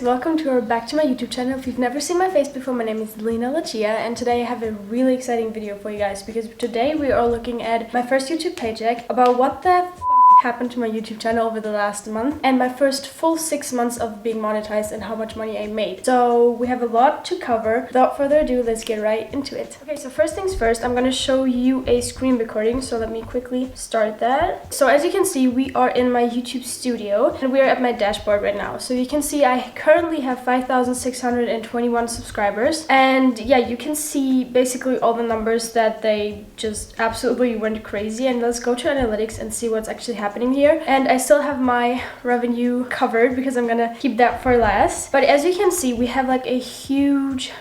welcome to or back to my YouTube channel. If you've never seen my face before, my name is LenaLuciia, and today I have a really exciting video for you guys because today we are looking at my first YouTube paycheck, about what the happened to my YouTube channel over the last month, and my first full 6 months of being monetized and how much money I made. So we have a lot to cover. Without further ado, let's get right into it. Okay, so first things first, I'm gonna show you a screen recording, so let me quickly start that. So as you can see, we are in my YouTube studio and we are at my dashboard right now. So you can see I currently have 5,621 subscribers, and yeah, you can see basically all the numbers that they just absolutely went crazy. And let's go to analytics and see what's actually happening here. And I still have my revenue covered because I'm gonna keep that for last. But as you can see, we have like a huge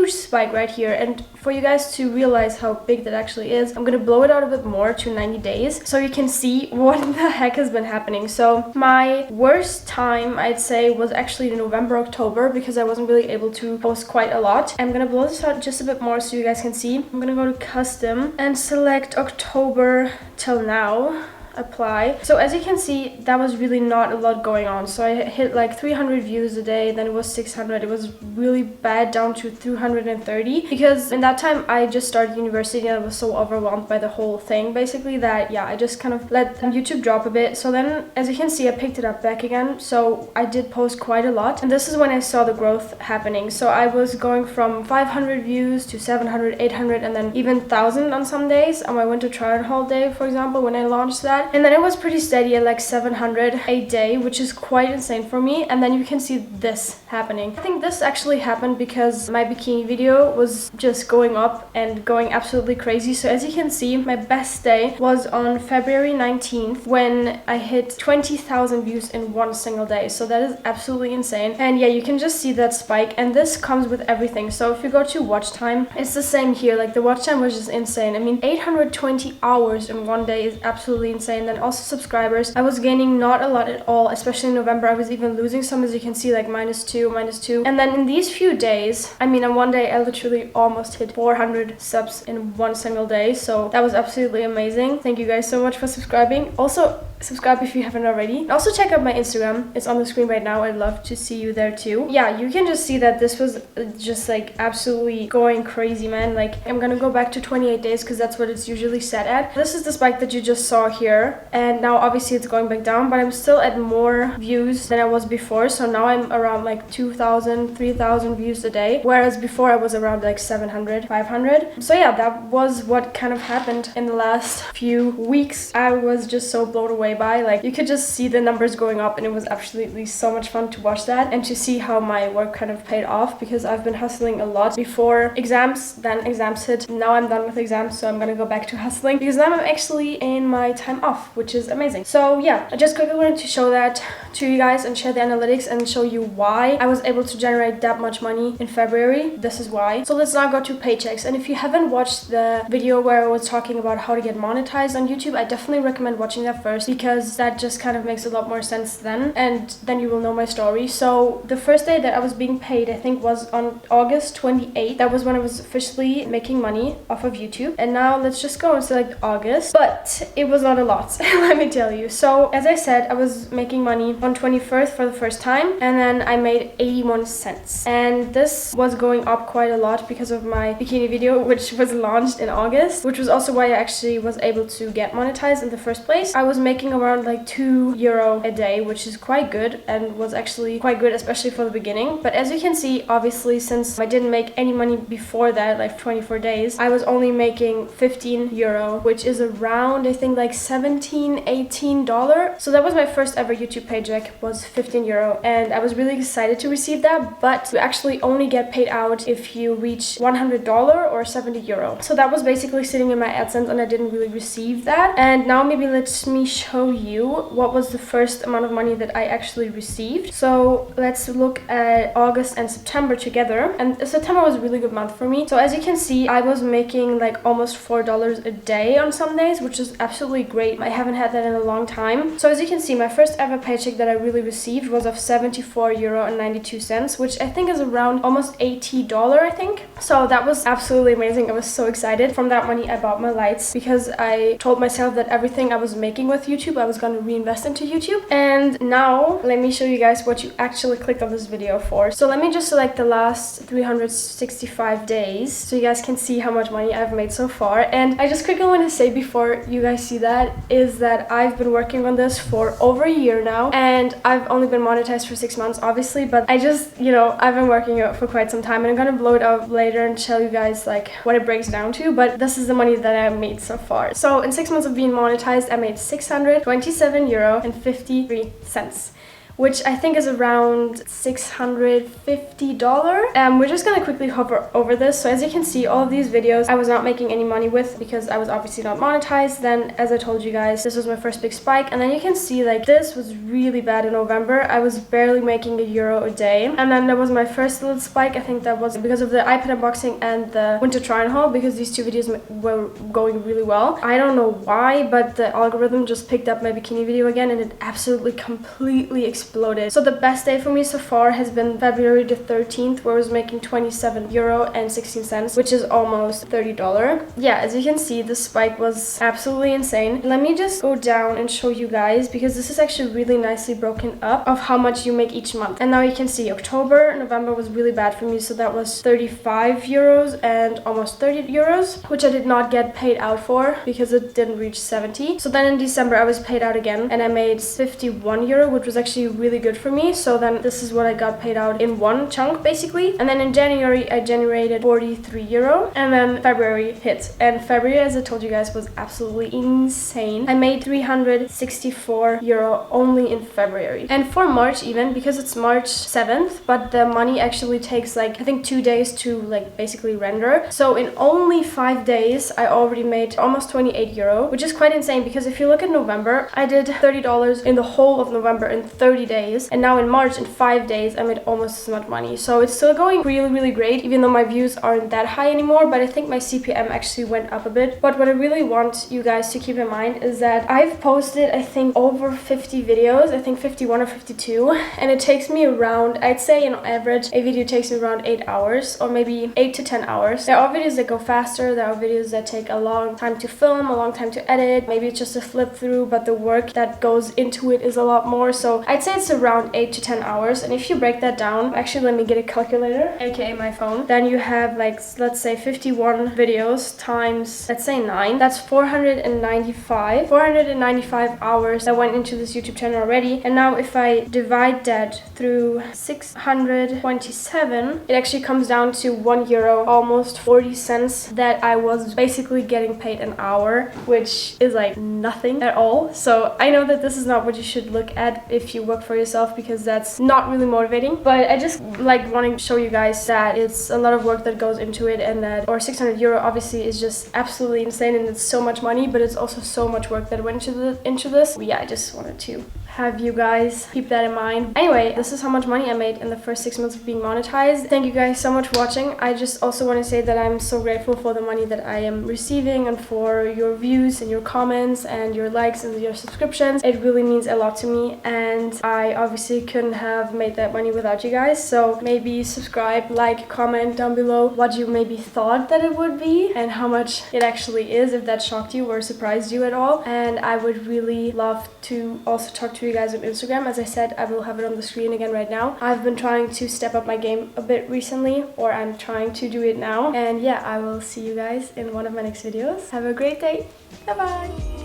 spike right here, and for you guys to realize how big that actually is, I'm gonna blow it out a bit more to 90 days so you can see what the heck has been happening. So my worst time, I'd say, was actually in November, October, because I wasn't really able to post quite a lot. I'm gonna blow this out just a bit more so you guys can see. I'm gonna go to custom and select October till now, apply. So as you can see, that was really not a lot going on. So I hit like 300 views a day, then it was 600. It was really bad, down to 230, because in that time I just started university and I was so overwhelmed by the whole thing basically that yeah, I just kind of let YouTube drop a bit. So then as you can see, I picked it up back again, so I did post quite a lot, and this is when I saw the growth happening. So I was going from 500 views to 700, 800, and then even 1,000 on some days. On my winter try on haul day, for example, when I launched that. And then it was pretty steady at like 700 a day, which is quite insane for me. And then you can see this happening. I think this actually happened because my bikini video was just going up and going absolutely crazy. So as you can see, my best day was on February 19th when I hit 20,000 views in one single day. So that is absolutely insane. And yeah, you can just see that spike, and this comes with everything. So if you go to watch time, it's the same here. Like the watch time was just insane. I mean, 820 hours in one day is absolutely insane. And then also subscribers, I was gaining not a lot at all, especially in November. I was even losing some, as you can see, like -2. And then in these few days, I mean, on one day I literally almost hit 400 subs in one single day. So that was absolutely amazing. Thank you guys so much for subscribing. Also, subscribe if you haven't already. Also check out my Instagram, it's on the screen right now. I'd love to see you there too. Yeah, you can just see that this was just like absolutely going crazy, man. Like, I'm gonna go back to 28 days because that's what it's usually set at. This is the spike that you just saw here, and now obviously it's going back down, but I'm still at more views than I was before. So now I'm around like 2,000, 3,000 views a day, whereas before I was around like 700, 500. So yeah, that was what kind of happened in the last few weeks. I was just so blown away by, like, you could just see the numbers going up, and it was absolutely so much fun to watch that and to see how my work kind of paid off, because I've been hustling a lot before exams. Then exams hit. Now I'm done with exams, so I'm gonna go back to hustling because now I'm actually in my time off, which is amazing. So yeah, I just quickly wanted to show that to you guys and share the analytics and show you why I was able to generate that much money in February. This is why. So let's now go to paychecks. And if you haven't watched the video where I was talking about how to get monetized on YouTube, I definitely recommend watching that first, because that just kind of makes a lot more sense then, and then you will know my story. So the first day that I was being paid, I think, was on August 28th. That was when I was officially making money off of YouTube. And now let's just go and select August. But it was not a lot, let me tell you. So as I said, I was making money on 21st for the first time, and then I made 81 cents. And this was going up quite a lot because of my bikini video, which was launched in August, which was also why I actually was able to get monetized in the first place. I was making around like €2 a day, which is quite good, and was actually quite good, especially for the beginning. But as you can see, obviously, since I didn't make any money before that, like 24 days, I was only making €15, which is around, I think, like $17, $18. So that was my first ever YouTube paycheck, was €15, and I was really excited to receive that. But you actually only get paid out if you reach $100 or €70. So that was basically sitting in my AdSense, and I didn't really receive that. And now maybe let me show you what was the first amount of money that I actually received. So let's look at August and September together. And September was a really good month for me. So as you can see, I was making like almost $4 a day on some days, which is absolutely great. I haven't had that in a long time. So as you can see, my first ever paycheck that I really received was of €74.92, which I think is around almost $80, I think. So that was absolutely amazing. I was so excited. From that money, I bought my lights because I told myself that everything I was making with YouTube YouTube. I was gonna reinvest into YouTube. And now let me show you guys what you actually clicked on this video for. So let me just select the last 365 days so you guys can see how much money I've made so far. And I just quickly want to say before you guys see that is that I've been working on this for over a year now, and I've only been monetized for 6 months obviously, but I just, you know, I've been working it for quite some time, and I'm gonna blow it up later and tell you guys like what it breaks down to. But this is the money that I made so far. So in 6 months of being monetized, I made 627 euro and 53 cents, which I think is around $650. We're just gonna quickly hover over this. So as you can see, all of these videos I was not making any money with because I was obviously not monetized. Then, as I told you guys, this was my first big spike, and then you can see like this was really bad in November. I was barely making €1 a day, and then there was my first little spike. I think that was because of the iPad unboxing and the winter try-on haul, because these two videos were going really well. I don't know why, but the algorithm just picked up my bikini video again, and it absolutely completely exploded. So the best day for me so far has been February the 13th, where I was making €27 and 16 cents, which is almost $30. Yeah, as you can see, the spike was absolutely insane. Let me just go down and show you guys, because this is actually really nicely broken up of how much you make each month. And now you can see October, November was really bad for me, so that was €35 and almost €30, which I did not get paid out for because it didn't reach 70. So then in December I was paid out again, and I made €51, which was actually really good for me. So then this is what I got paid out in one chunk basically. And then in January I generated €43, and then February hit, and February, as I told you guys, was absolutely insane. I made €364 only in February. And for March, even because it's March 7th, but the money actually takes like I think 2 days to like basically render. So in only 5 days I already made almost €28, which is quite insane, because if you look at November, I did $30 in the whole of November in 30 days, and now in March in 5 days I made almost as much money. So it's still going really great, even though my views aren't that high anymore, but I think my CPM actually went up a bit. But what I really want you guys to keep in mind is that I've posted I think over 50 videos, I think 51 or 52, and it takes me around, I'd say on average a video takes me around 8 hours, or maybe 8 to 10 hours. There are videos that go faster, there are videos that take a long time to film, a long time to edit, maybe it's just a flip through, but the work that goes into it is a lot more. So I'd say it's around 8 to 10 hours. And if you break that down, actually let me get a calculator, aka my phone, then you have like, let's say 51 videos times, let's say 9, that's 495 hours that went into this YouTube channel already. And now if I divide that through 627, it actually comes down to €1, almost 40 cents, that I was basically getting paid an hour, which is like nothing at all. So I know that this is not what you should look at if you work for yourself, because that's not really motivating, but I just like wanting to show you guys that it's a lot of work that goes into it, and that, or €600 obviously is just absolutely insane, and it's so much money, but it's also so much work that went into this. But yeah, I just wanted to have you guys keep that in mind. Anyway, this is how much money I made in the first 6 months of being monetized. Thank you guys so much for watching. I just also want to say that I'm so grateful for the money that I am receiving, and for your views and your comments and your likes and your subscriptions. It really means a lot to me, and I obviously couldn't have made that money without you guys. So maybe subscribe, like, comment down below what you maybe thought that it would be and how much it actually is, if that shocked you or surprised you at all. And I would really love to also talk to you guys on Instagram. As I said, I will have it on the screen again right now. I've been trying to step up my game a bit recently, or I'm trying to do it now. And yeah, I will see you guys in one of my next videos. Have a great day. Bye bye.